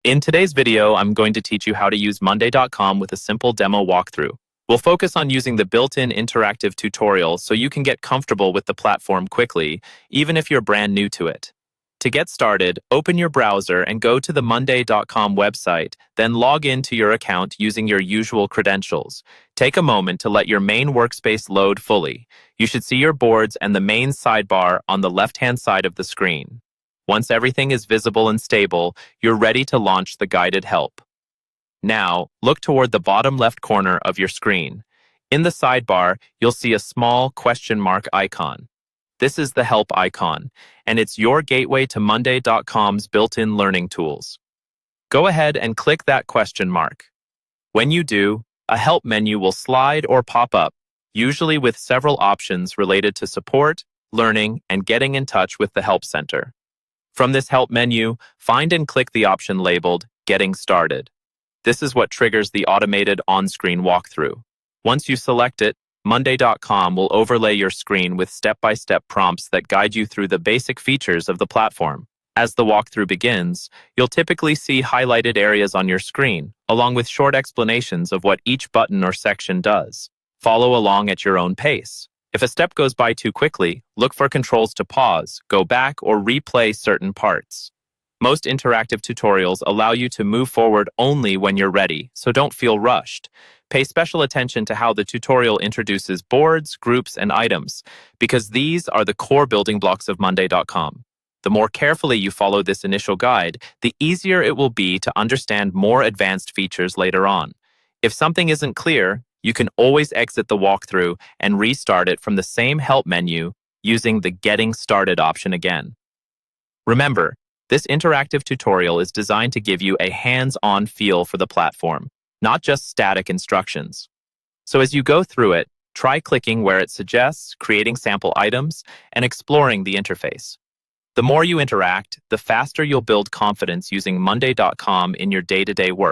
In today's video, I'm going to teach you how to use Monday.com with a simple demo walkthrough. We'll focus on using the built-in interactive tutorial so you can get comfortable with the platform quickly, even if you're brand new to it. To get started, open your browser and go to the Monday.com website, then log into your account using your usual credentials. Take a moment to let your main workspace load fully. You should see your boards and the main sidebar on the left-hand side of the screen. Once everything is visible and stable, you're ready to launch the guided help. Now, look toward the bottom left corner of your screen. In the sidebar, you'll see a small question mark icon. This is the help icon, and it's your gateway to Monday.com's built-in learning tools. Go ahead and click that question mark. When you do, a help menu will slide or pop up, usually with several options related to support, learning, and getting in touch with the Help Center. From this help menu, find and click the option labeled Getting Started. This is what triggers the automated on-screen walkthrough. Once you select it, Monday.com will overlay your screen with step-by-step prompts that guide you through the basic features of the platform. As the walkthrough begins, you'll typically see highlighted areas on your screen, along with short explanations of what each button or section does. Follow along at your own pace. If a step goes by too quickly, look for controls to pause, go back, or replay certain parts. Most interactive tutorials allow you to move forward only when you're ready, so don't feel rushed. Pay special attention to how the tutorial introduces boards, groups, and items, because these are the core building blocks of Monday.com. The more carefully you follow this initial guide, the easier it will be to understand more advanced features later on. If something isn't clear, you can always exit the walkthrough and restart it from the same help menu using the Getting Started option again. Remember, this interactive tutorial is designed to give you a hands-on feel for the platform, not just static instructions. So as you go through it, try clicking where it suggests, creating sample items, and exploring the interface. The more you interact, the faster you'll build confidence using Monday.com in your day-to-day work.